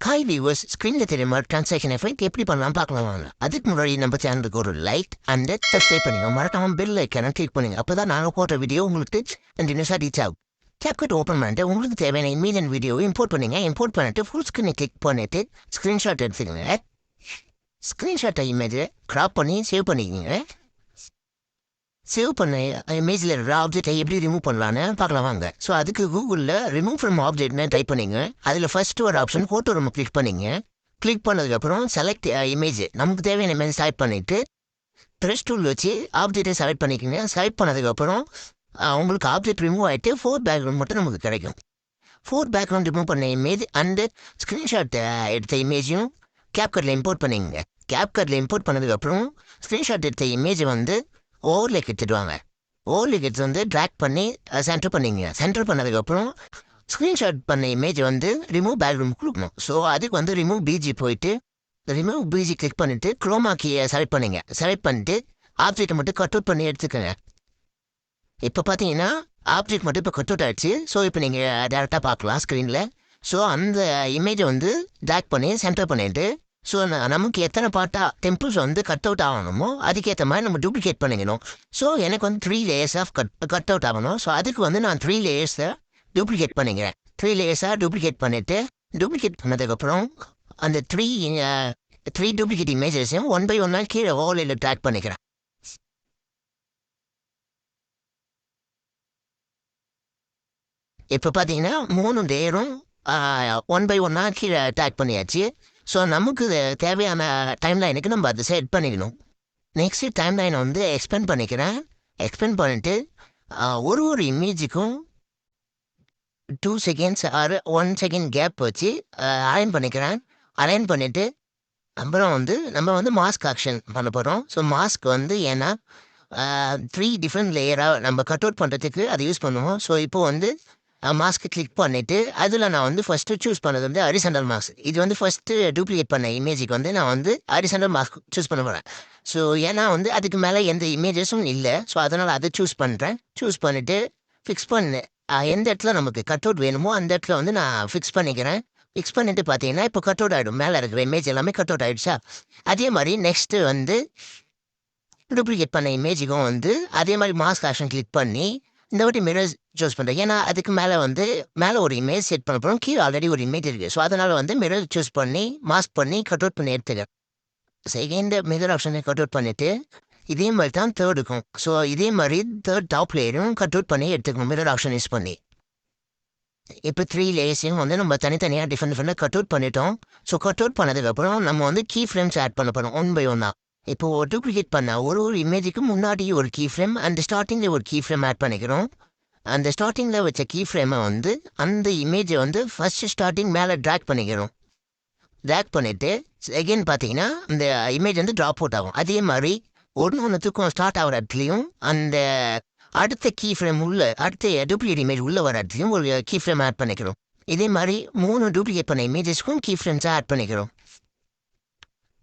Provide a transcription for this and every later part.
Hi viewers, ஸ்க்ரீனில் தெரியுமா transaction effect எப்படி பண்ணலாம் பார்க்கலாம் வாங்க. அதுக்கு முன்னாடி நம்ம சேனலுக்கு ஒரு லைக் அண்ட் சப்ஸ்கிரைப் பண்ணிங்க. மறக்காம பெல் ஐக்கான கிளிக் பண்ணுங்க. அப்போ தான் நாங்கள் போடுற வீடியோ உங்களுக்கு கண்டினியூஸாக ரீச் ஆகும். கேப்கட் ஓப்பன் பண்ணிட்டு உங்களுக்கு தேவையான இமேஜ் அண்ட் வீடியோவை இம்போர்ட் பண்ணிங்க. இம்போர்ட் பண்ணிட்டு ஃபுல் ஸ்க்ரீனை கிளிக் பண்ணிட்டு ஸ்க்ரீன்ஷாட் எடுத்துக்கோங்க. ஸ்க்ரீன்ஷாட்டை இமேஜை க்ராப் பண்ணி சேவ் பண்ணிக்கோங்க. சேவ் பண்ண இமேஜில் இருக்கிற ஆப்ஜெக்டை எப்படி ரிமூவ் பண்ணலான்னு பார்க்கலாம் வாங்க. ஸோ அதுக்கு கூகுளில் ரிமூவ் ஃப்ரம் ஆப்ஜெக்ட்னு டைப் பண்ணிங்க. அதில் ஃபர்ஸ்ட் ஒரு ஆப்ஷன் ஃபோட்டோ ரூம் கிளிக் பண்ணிங்க. கிளிக் பண்ணதுக்கப்புறம் செலக்ட் இமேஜ், நமக்கு தேவையான இமேஜ் செலக்ட் பண்ணிவிட்டு ப்ரெஸ் டூல் வச்சு ஆப்ஜெக்டை செலக்ட் பண்ணிக்கோங்க. செலக்ட் பண்ணதுக்கப்புறம் உங்களுக்கு ஆப்ஜெக்ட் ரிமூவ் ஆகிட்டு ஃபோர் பேக்ரவுண்ட் மட்டும் நமக்கு கிடைக்கும். ஃபோர் பேக்ரவுண்ட் ரிமூவ் பண்ண இமேஜ் அண்டு ஸ்க்ரீன்ஷாட் எடுத்த இமேஜையும் கேப்கட்டில் இம்போர்ட் பண்ணிங்க. கேப்கட்டில் இம்போர்ட் பண்ணதுக்கப்புறம் ஸ்க்ரீன்ஷாட் எடுத்த இமேஜை வந்து ஓவர்லேக் எடுத்துட்டு வாங்க. ஓவர்லேக் எடுத்து வந்து ட்ராக் பண்ணி சென்டர் பண்ணிங்க. சென்டர் பண்ணதுக்கப்புறம் ஸ்க்ரீன்ஷாட் பண்ண இமேஜ் வந்து ரிமூவ் பேக்ரவுண்ட் கொடுக்கணும். ஸோ அதுக்கு வந்து ரிமூவ் பிஜி போயிட்டு ரிமூவ் பிஜி கிளிக் பண்ணிவிட்டு க்ரோமா கீயை செலக்ட் பண்ணிங்க. செலக்ட் பண்ணிட்டு ஆப்ஜெக்டை மட்டும் கட் அவுட் பண்ணி எடுத்துக்கோங்க. இப்போ பார்த்தீங்கன்னா ஆப்ஜெக்ட் மட்டும் இப்போ கட் அவுட் ஆகிடுச்சு. ஸோ இப்போ நீங்கள் டேரெக்டாக பார்க்கலாம் ஸ்க்ரீனில். ஸோ அந்த இமேஜை வந்து ட்ராக் பண்ணி சென்டர் பண்ணிவிட்டு ஸோ நமக்கு எத்தனை பார்ட்டாக டெம்பிள்ஸ் வந்து கட் அவுட் ஆகணுமோ அதுக்கேற்ற மாதிரி நம்ம டூப்ளிகேட் பண்ணிக்கணும். ஸோ எனக்கு வந்து 3 லேயர்ஸ் ஆஃப் கட் அவுட் ஆகணும். ஸோ அதுக்கு வந்து நான் 3 லேயர்ஸை டூப்ளிகேட் பண்ணிக்கிறேன். 3 லேயர்ஸாக டூப்ளிகேட் பண்ணிவிட்டு டூப்ளிகேட் பண்ணதுக்கப்புறம் அந்த த்ரீ டூப்ளிகேட் இமேஜஸையும் 1 by 1 கீழே ஓவர்லேயில் ட்ராக் பண்ணிக்கிறேன். இப்போ பார்த்தீங்கன்னா 3 லேயரும் 1 by 1 கீழே ட்ராக் பண்ணியாச்சு. ஸோ நமக்கு தேவையான டைம் லைனுக்கு நம்ம அதை செட் பண்ணிக்கணும். நெக்ஸ்ட்டு டைம் லைனை வந்து எக்ஸ்பெண்ட் பண்ணிக்கிறேன். எக்ஸ்பெண்ட் பண்ணிவிட்டு ஒரு இமேஜுக்கும் 2 செகண்ட்ஸ் ஆர் 1 செகண்ட் கேப் வச்சு அலைன் பண்ணிக்கிறேன். அலைன் பண்ணிவிட்டு அப்புறம் வந்து நம்ம வந்து மாஸ்க் ஆக்ஷன் பண்ண போகிறோம். ஸோ மாஸ்க் வந்து ஏன்னா 3 டிஃப்ரெண்ட் லேயராக நம்ம கட் அவுட் பண்ணுறதுக்கு அதை யூஸ் பண்ணுவோம். ஸோ இப்போது வந்து மாஸ்க்கு கிளிக் பண்ணிவிட்டு அதில் நான் வந்து ஃபஸ்ட்டு சூஸ் பண்ணது வந்து ஹரிசாண்டல் மாஸ்க். இது வந்து ஃபஸ்ட்டு டூப்ளிகேட் பண்ண இமேஜுக்கு வந்து நான் வந்து ஹரிசாண்டல் மாஸ்க் சூஸ் பண்ண போகிறேன். ஸோ ஏன்னா வந்து அதுக்கு மேலே எந்த இமேஜஸும் இல்லை. ஸோ அதனால் அதை சூஸ் பண்ணுறேன். சூஸ் பண்ணிவிட்டு ஃபிக்ஸ் பண்ணேன். எந்த இடத்துல நமக்கு கட் அவுட் வேணுமோ அந்த இடத்துல வந்து நான் ஃபிக்ஸ் பண்ணிக்கிறேன். ஃபிக்ஸ் பண்ணிவிட்டு பார்த்தீங்கன்னா இப்போ கட் அவுட் ஆகிடும். மேலே இருக்கிற இமேஜ் எல்லாமே கட் அவுட் ஆகிடுச்சா. அதே மாதிரி நெக்ஸ்ட்டு வந்து டூப்ளிகேட் பண்ண இமேஜுக்கும் வந்து அதே மாதிரி மாஸ்க் ஆக்ஷன் கிளிக் பண்ணி இந்த வாட்டி மிரர் சூஸ் பண்ணுறேன். ஏன்னா அதுக்கு மேலே ஒரு இமேஜ் செட் பண்ண போகிறோம். கீழே ஆல்ரெடி ஒரு இமேஜ் இருக்குது. ஸோ அதனால் வந்து மிரர் சூஸ் பண்ணி மாஸ்க் பண்ணி கட் அவுட் பண்ணி எடுத்துக்கிறேன். செகண்ட் மிரர் ஆப்ஷனை கட் அவுட் பண்ணிவிட்டு இதே மாதிரி தான் தேர்டுக்கும். ஸோ இதே மாதிரி தேர்ட் டாப் லேயரும் கட் அவுட் பண்ணி எடுத்துக்கணும் மிரர் ஆப்ஷன் யூஸ் பண்ணி. இப்போ 3 லேயர்ஸையும் வந்து நம்ம தனித்தனியாக டிஃப்ரெண்ட் கட் அவுட் பண்ணிட்டோம். ஸோ கட் அவுட் பண்ணதுக்கப்புறம் நம்ம வந்து கீ ஃப்ரேம்ஸ் ஆட் பண்ண போகிறோம் 1 by 1. இப்போது டூப்ளிகேட் பண்ண ஒரு இமேஜுக்கு முன்னாடி ஒரு கீ ஃப்ரேம் அண்ட் ஸ்டார்டிங்கில் ஒரு கீ ஃப்ரேம் ஆட் பண்ணிக்கிறோம். அந்த ஸ்டார்டிங்கில் வச்ச கீ ஃப்ரேமை வந்து அந்த இமேஜை வந்து ஃபஸ்ட்டு ஸ்டார்டிங் மேலே ட்ராக் பண்ணிக்கிறோம். ட்ராக் பண்ணிவிட்டு செகண்ட் பார்த்தீங்கன்னா இந்த இமேஜ் வந்து ட்ராப் அவுட் ஆகும். அதே மாதிரி ஒன்றுத்துக்கும் ஸ்டார்ட் ஆகிற இடத்துலையும் அந்த அடுத்த கீ ஃப்ரேம் அடுத்த டூப்ளிகேட் இமேஜ் உள்ளே வர இடத்துலையும் ஒரு கீ ஃப்ரேம் ஆட் பண்ணிக்கிறோம். இதே மாதிரி 3 டூப்ளிகேட் பண்ண இமேஜஸ்க்கும் கீ ஃப்ரேம்ஸாக ஆட் பண்ணிக்கிறோம்.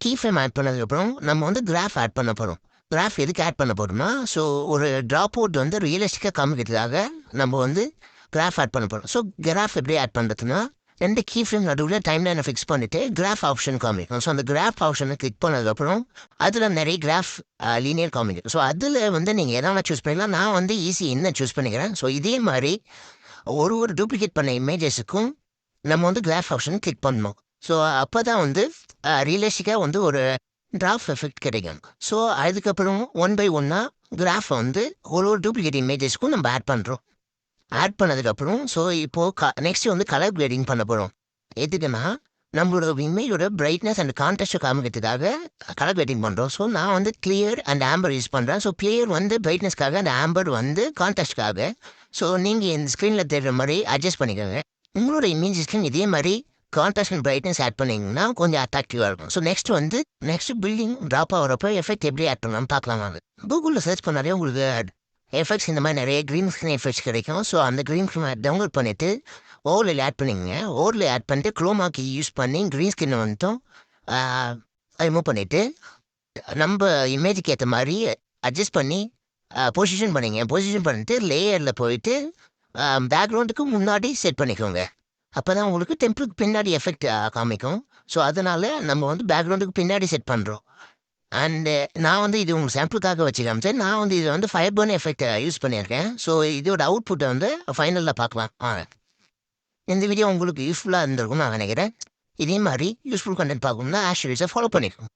கீ ஃப்ரேம் ஆட் பண்ணதுக்கப்புறம் நம்ம வந்து கிராஃப் ஆட் பண்ண போகிறோம். கிராஃப் எதுக்கு ஆட் பண்ண போகிறோம்னா ஸோ ஒரு ட்ராப் அவுட் வந்து ரியலிஸ்டிக்காக காமிக்கிறதுக்காக நம்ம வந்து கிராஃப் ஆட் பண்ண போகிறோம். ஸோ கிராஃப் எப்படி ஆட் பண்ணுறதுன்னா 2 கீ ஃப்ரேம் நடுவில் டைம் லைனை ஃபிக்ஸ் பண்ணிவிட்டு கிராஃப் ஆப்ஷன் காமிக்கும். ஸோ அந்த கிராஃப் ஆப்ஷனை கிளிக் பண்ணதுக்கப்புறம் அதில் நிறைய கிராஃப் லீனியர் காமிக்கும். ஸோ அதில் வந்து நீங்கள் எதனா சூஸ் பண்ணிக்கலாம். நான் வந்து ஈஸி என்ன சூஸ் பண்ணிக்கிறேன். ஸோ இதே மாதிரி ஒரு டூப்ளிகேட் பண்ண இமேஜஸுக்கும் நம்ம வந்து கிராஃப் ஆப்ஷன் கிளிக் பண்ணணும். ஸோ அப்போ தான் வந்து ரியலிஸ்டிக்காக வந்து ஒரு ட்ராஃப் எஃபெக்ட் கிடைக்கும். ஸோ அதுக்கப்புறம் 1 by 1 கிராஃபை வந்து ஒரு டூப்ளிகேட் இமேஜஸ்க்கும் நம்ம ஆட் பண்ணுறோம். ஆட் பண்ணதுக்கப்புறம் ஸோ இப்போது நெக்ஸ்ட்டு வந்து கலர் கிரேடிங் பண்ண போகிறோம். எதுக்குன்னா நம்மளோட இமேஜோட பிரைட்னஸ் அண்ட் கான்ட்ராஸ்ட்டை காமிக்கிறதுக்காக கலர் கிரேடிங் பண்ணுறோம். ஸோ நான் வந்து கிளியர் அண்ட் ஆம்பர் யூஸ் பண்ணுறேன். ஸோ கிளியர் வந்து பிரைட்னஸ்க்காக அண்ட் ஆம்பர் வந்து கான்ட்ராஸ்ட்காக. ஸோ நீங்கள் இந்த ஸ்க்ரீனில் தெரிகிற மாதிரி அட்ஜஸ்ட் பண்ணிக்கோங்க. உங்களோட இமேஜஸ்க்கு இதே மாதிரி கான்ட்ராஸ்ட் அண்ட் பிரைட்னஸ் ஆட் பண்ணிங்கன்னா கொஞ்சம் அட்ராக்டிவாக இருக்கும். ஸோ நெக்ஸ்ட் பில்டிங் ட்ராப் ஆகிறப்ப எஃபெக்ட் எப்படி ஆட் பண்ணலாம்னு பார்க்கலாம் வாங்க. கூகுளில் சர்ச் பண்ணாலே உங்களுக்கு எஃபெக்ட்ஸ் இந்த மாதிரி நிறைய க்ரீன் ஸ்க்ரீன் எஃபெக்ட்ஸ் கிடைக்கும். ஸோ அந்த க்ரீன் ஸ்க்ரீன் டவுன்லோட் பண்ணிவிட்டு ஓவர்லே ஆட் பண்ணிங்க. ஓவர்லே ஆட் பண்ணிட்டு க்ரோமாக்கி யூஸ் பண்ணி க்ரீன் ஸ்க்ரீனை வந்துட்டும் ரிமூவ் பண்ணிவிட்டு நம்ம இமேஜுக்கு ஏற்ற மாதிரி அட்ஜஸ்ட் பண்ணி பொசிஷன் பண்ணிங்க. பொசிஷன் பண்ணிட்டு லேயரில் போயிட்டு பேக்ரவுண்டுக்கு முன்னாடி செட் பண்ணிக்கோங்க. அப்போ தான் உங்களுக்கு டெம்பிளுக்கு பின்னாடி எஃபெக்ட் காமிக்கும். ஸோ அதனால நம்ம வந்து பேக்ரவுண்டுக்கு பின்னாடி செட் பண்ணுறோம். அண்டு நான் வந்து இது உங்களுக்கு சாம்பிளுக்காக வச்சு காமிச்சேன். நான் வந்து இதை வந்து ஃபயர் பர்ன் எஃபெக்ட் யூஸ் பண்ணியிருக்கேன். ஸோ இதோட அவுட்புட்டை வந்து ஃபைனலில் பார்க்கலாம். இந்த வீடியோ உங்களுக்கு யூஸ்ஃபுல்லாக இருந்திருக்கும்னு நான் நினைக்கிறேன். இதே மாதிரி யூஸ்ஃபுல் கண்டென்ட் பார்க்கணும்னா ஆஷ் ஃபாலோ பண்ணிக்கோங்க.